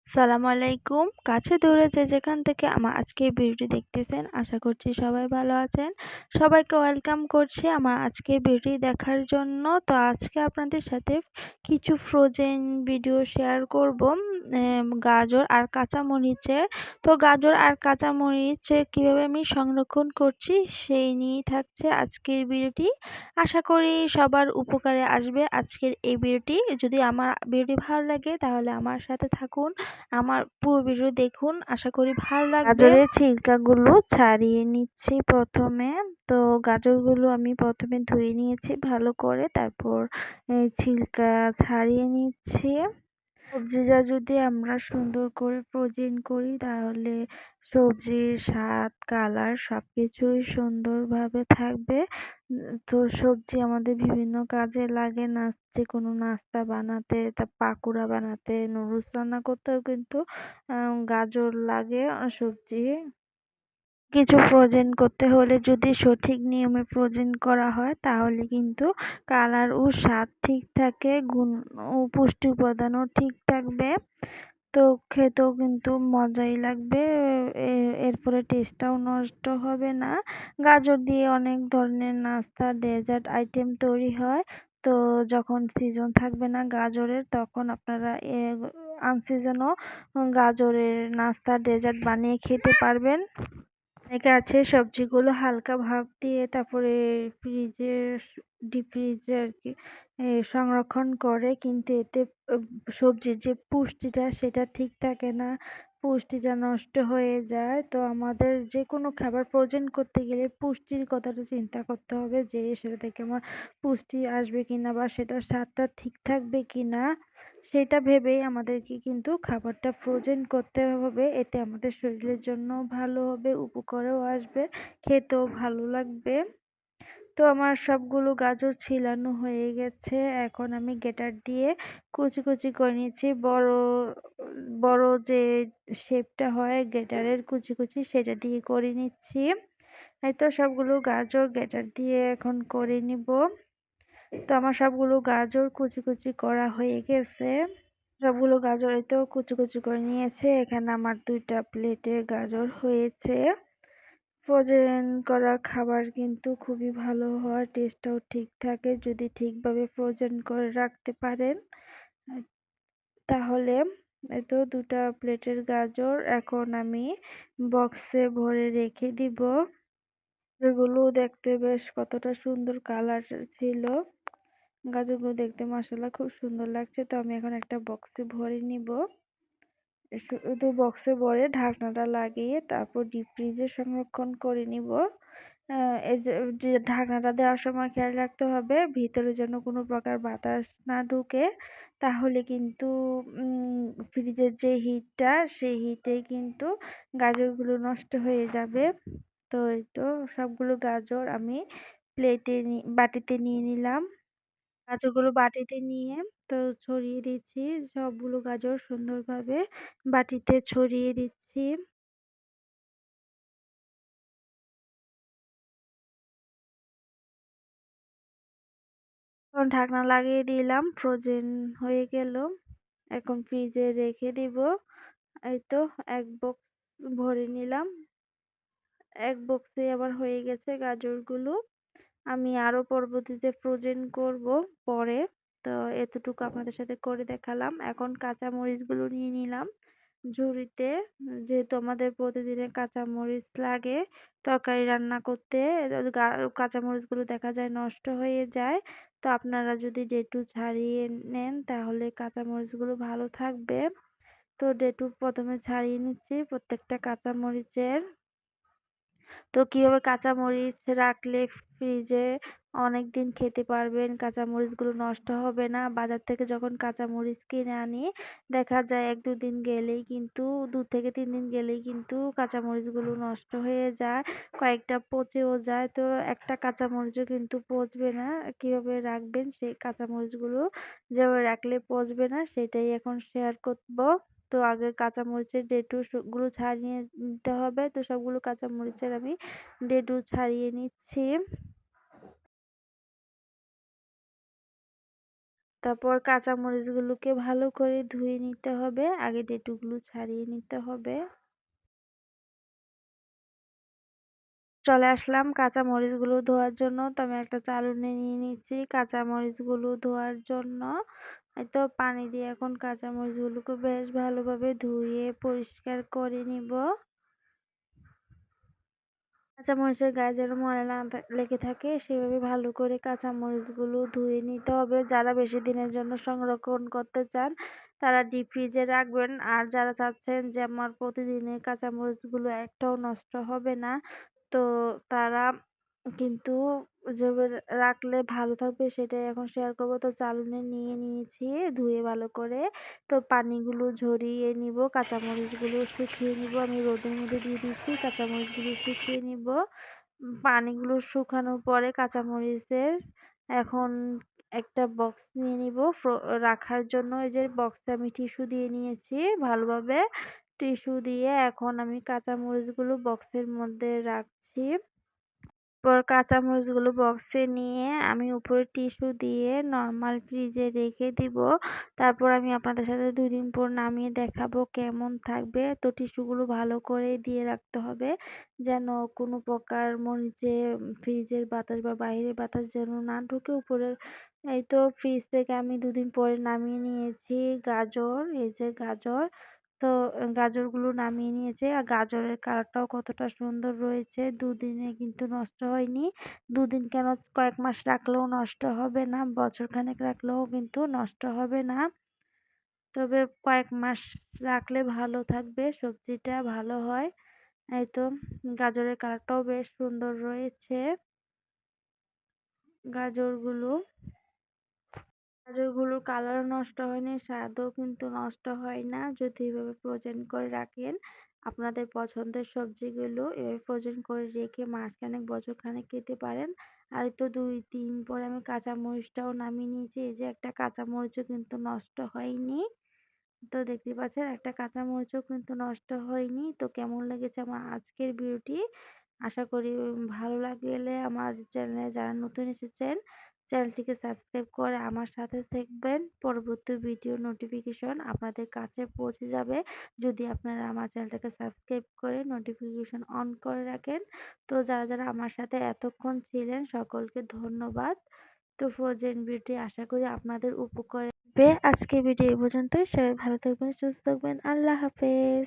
সালামু আলাইকুম। কাছে দূরে যে যেখান থেকে আমার আজকের ভিডিওটি দেখতেছেন, আশা করছি সবাই ভালো আছেন। সবাইকে ওয়েলকাম করছি আমার আজকের ভিডিওটি দেখার জন্য। তো আজকে আপনাদের সাথে কিছু ফ্রোজেন ভিডিও শেয়ার করব। গাজর আর কাঁচামরিচের। তো গাজর আর কাঁচামরিচ কিভাবে আমি সংরক্ষণ করছি সেই নিয়েই থাকছে আজকের ভিডিওটি। আশা করি সবার উপকারে আসবে আজকের এই ভিডিওটি। যদি আমার ভিডিওটি ভালো লাগে তাহলে আমার সাথে থাকুন। আমার পুরো ভিডিও দেখুন, আশা করি ভালো লাগবে। গাজরের ছিলকাগুলো ছাড়িয়ে নিচ্ছি প্রথমে। তো গাজরগুলো আমি প্রথমে ধুয়ে নিয়েছি ভালো করে, তারপর ছিলকা ছাড়িয়ে নিচ্ছি। সবজিটা যদি আমরা সুন্দর করে ফ্রোজেন করি তাহলে সবজির স্বাদ, কালার সবকিছুই সুন্দরভাবে থাকবে। তো সবজি আমাদের বিভিন্ন কাজে লাগে, যেকোনো নাস্তা বানাতে, পাকোড়া বানাতে, নুডলস রান্না করতেও কিন্তু গাজর লাগে। সবজি কিছু ফ্রোজেন করতে হলে যদি সঠিক নিয়মে ফ্রোজেন করা হয় তাহলে কিন্তু কালার ও স্বাদ ঠিক থাকে, গুণ ও পুষ্টি উপাদানও ঠিক থাকবে। তো খেতেও কিন্তু মজাই লাগবে। এরপরে টেস্টটাও নষ্ট হবে না। গাজর দিয়ে অনেক ধরনের নাস্তা, ডেজার্ট আইটেম তৈরি হয়। তো যখন সিজন থাকবে না গাজরের, তখন আপনারা আনসিজনও গাজরের নাস্তা, ডেজার্ট বানিয়ে খেতে পারবেন। অনেকে আছে সবজিগুলো হালকা ভাপ দিয়ে তারপরে ডিপ ফ্রিজে আর কি সংরক্ষণ করে, কিন্তু এতে সবজির যে পুষ্টিটা সেটা ঠিক থাকে না, পুষ্টিটা নষ্ট হয়ে যায়। তো আমাদের যে কোনো খাবার ফ্রোজেন করতে গেলে পুষ্টির কথাটা চিন্তা করতে হবে যে সেটা থেকে আমার পুষ্টি আসবে কিনা বা সেটার স্বাদটা ঠিক থাকবে কিনা, সেটা ভেবেই আমাদেরকে কিন্তু খাবারটা ফ্রোজেন করতে হবে। এতে আমাদের শরীরের জন্য ভালো হবে, উপকারেও আসবে, খেতেও ভালো লাগবে। তো আমার সবগুলো গাজর ছিলানো হয়ে গেছে। এখন আমি গ্রেটার দিয়ে কুচি কুচি করে নিচ্ছি। বড় বড় যে শেপটা হয় গ্রেটারের কুচি কুচি, সেটা দিয়ে করে নিচ্ছি। এই তো সবগুলো গাজর গ্রেটার দিয়ে এখন করে নিব। তো আমার সবগুলো গাজর কুচি কুচি করা হয়ে গেছে। সবগুলো গাজর এই তো কুচি কুচি করে নিয়েছে। এখানে আমার 2টা প্লেটে গাজর হয়েছে। ফ্রোজেন করা খাবার কিন্তু খুবই ভালো হয়, টেস্টটাও ঠিক থাকে যদি ঠিকভাবে ফ্রোজেন করে রাখতে পারেন। তাহলে এই তো 2টা প্লেটের গাজর এখন আমি বক্সে ভরে রেখে দিব। গাজরগুলো দেখতে বেশ কতটা সুন্দর কালার ছিল। গাজরগুলো দেখতে মাশাআল্লাহ খুব সুন্দর লাগছে। তো আমি এখন একটা বক্সে ভরে নিব। শুধু বক্সে ভরে ঢাকনাটা লাগিয়ে তারপর ডিপ ফ্রিজে সংরক্ষণ করে নিব। এই যে ঢাকনাটা দেওয়ার সময় খেয়াল রাখতে হবে ভিতরে যেন কোনো প্রকার বাতাস না ঢুকে, তাহলে কিন্তু ফ্রিজের যে হিটটা সেই হিটে কিন্তু গাজরগুলো নষ্ট হয়ে যাবে। তো এই তো সবগুলো গাজর আমি বাটিতে নিয়ে নিলাম। গাজরগুলো বাটিতে নিয়ে তো ছড়িয়ে দিচ্ছি, সবগুলো গাজর সুন্দরভাবে বাটিতে ছড়িয়ে দিচ্ছি। এখন ঢাকনা লাগিয়ে দিলাম, ফ্রোজেন হয়ে গেল। এখন ফ্রিজে রেখে দিব। এই তো এক বক্স ভরে নিলাম। এক বক্সে আবার হয়ে গেছে গাজরগুলো। আমি আরো পরবর্তীতে ফ্রোজেন করব পরে। তো এতটুকু আপনাদের সাথে করে দেখালাম। এখন কাঁচা মরিচগুলো নিয়ে নিলাম ঝুড়িতে। যেহেতু আমাদের প্রতিদিনের কাঁচা মরিচ লাগে তরকারি রান্না করতে, কাঁচা মরিচগুলো দেখা যায় নষ্ট হয়ে যায়। তো আপনারা যদি ডেটু ছাড়িয়ে নেন তাহলে কাঁচা মরিচগুলো ভালো থাকবে। তো ডেটু প্রথমে ছাড়িয়ে নিচ্ছি প্রত্যেকটা কাঁচা মরিচের। তো কিভাবে কাঁচামরিচ রাখলে ফ্রিজে অনেকদিন খেতে পারবেন, কাঁচামরিচগুলো নষ্ট হবে না। বাজার থেকে যখন কাঁচামরিচ কিনে আনি দেখা যায় 1-2 দিন গেলেই কিন্তু 2 থেকে 3 দিন গেলেই কিন্তু কাঁচামরিচগুলো নষ্ট হয়ে যায়, কয়েকটা পচেও যায়। তো একটা কাঁচামরিচও কিন্তু পচবে না। কিভাবে রাখবেন সেই কাঁচামরিচগুলো যেভাবে রাখলে পচবে না সেটাই এখন শেয়ার করব। তো আগে কাঁচামরিচের গুলো ছাড়িয়ে নিতে হবে। তো সবগুলো কাঁচামরিচের আমি ডেটু ছাড়িয়ে নিচ্ছি। তারপর কাঁচামরিচগুলোকে ভালো করে ধুয়ে নিতে হবে, আগে ডেটুগুলো ছাড়িয়ে নিতে হবে। চলে আসলাম কাঁচামরিচগুলো ধোয়ার জন্য। তো আমি একটা চালুনি নিয়ে নিচ্ছি কাঁচামরিচগুলো ধোয়ার জন্য। এই তো পানি দিয়ে এখন কাঁচামরিচগুলোকে বেশ ভালোভাবে ধুয়ে পরিষ্কার করে নিব। কাঁচামরিচের গায়ে যেন ময়লা না লেগে থাকে সেভাবে ভালো করে কাঁচামরিচগুলো ধুয়ে নিতে হবে। যারা বেশি দিনের জন্য সংরক্ষণ করতে চান তারা ডিপ ফ্রিজে রাখবেন। আর যারা চাচ্ছেন যে আমার প্রতিদিনের কাঁচামরিচগুলো একটাও নষ্ট হবে না, তো তারা কিন্তু যেভাবে রাখলে ভালো থাকবে সেটাই এখন শেয়ার করব। তো চালুনি নিয়ে নিয়েছি ধুয়ে ভালো করে। তো পানিগুলো ঝরিয়ে নিব, কাঁচামরিচগুলো শুকিয়ে নিব। আমি রোদের মধ্যে দিয়ে দিচ্ছি, কাঁচামরিচগুলো শুকিয়ে নিব। পানিগুলো শুকানোর পরে কাঁচামরিচের এখন একটা বক্স নিয়ে নিব রাখার জন্য। এই যে বক্সে আমি টিস্যু দিয়ে নিয়েছি ভালোভাবে। টিস্যু দিয়ে এখন আমি কাঁচামরিচগুলো বক্সের মধ্যে রাখছি। পর কাঁচামরিচগুলো বক্সে নিয়ে আমি উপরে টিস্যু দিয়ে নরমাল ফ্রিজে রেখে দিব। তারপর আমি আপনাদের সাথে ২ দিন পর নামিয়ে দেখাবো কেমন থাকবে। তো টিস্যুগুলো ভালো করে দিয়ে রাখতে হবে যেন কোনো প্রকার মরিচে ফ্রিজের বাতাস বা বাইরের বাতাস যেন না ঢুকে উপরে। এই তো ফ্রিজ থেকে আমি ২ দিন পরে নামিয়ে নিয়েছি গাজর, এই যে গাজর। তো গাজরগুলো নামিয়ে নিয়েছি। আর গাজরের কালারটাও কতটা সুন্দর রয়েছে। ২ দিনে কিন্তু নষ্ট হয়নি। ২ দিন কেন, কয়েক মাস রাখলেও নষ্ট হবে না। বছরখানেক রাখলেও কিন্তু নষ্ট হবে না। তবে কয়েক মাস রাখলে ভালো থাকবে, সবজিটা ভালো হয়। এই তো গাজরের কালারটাও বেশ সুন্দর রয়েছে। গাজরগুলো গাজরগুলোর কালারও নষ্ট হয়নি, স্বাদও কিন্তু নষ্ট হয় না যদি এভাবে ফ্রোজেন করে রাখেন। আপনাদের পছন্দের সবজিগুলো এভাবে ফ্রোজেন করে রেখে মাসখানেক বছরখানেক খেতে পারেন। আর এই তো ২-৩ পরে আমি কাঁচামরিচটাও নামিয়ে নিয়েছি। এই যে একটা কাঁচামরিচও কিন্তু নষ্ট হয়নি। তো দেখতেই পাচ্ছেন একটা কাঁচামরিচও কিন্তু নষ্ট হয়নি। তো কেমন লেগেছে আমার আজকের ভিডিওটি? আশা করি ভালো লাগলে আমার চ্যানেলে যারা নতুন এসেছেন চ্যানেলটিকে সাবস্ক্রাইব করে আমার সাথে থাকবেন। পরবর্তী ভিডিও নোটিফিকেশন আপনাদের কাছে পৌঁছে যাবে যদি আপনারা আমার চ্যানেলটাকে সাবস্ক্রাইব করে নোটিফিকেশন অন করে রাখেন। তো যারা আমার সাথে এতক্ষণ ছিলেন সকলকে ধন্যবাদ। তো ফ্রোজেন বিউটি আশা করি আপনাদের উপকারে আসবে। আজকের ভিডিও এই পর্যন্তই। সবাই ভালো থাকবেন, সুস্থ থাকবেন। আল্লাহ হাফেজ।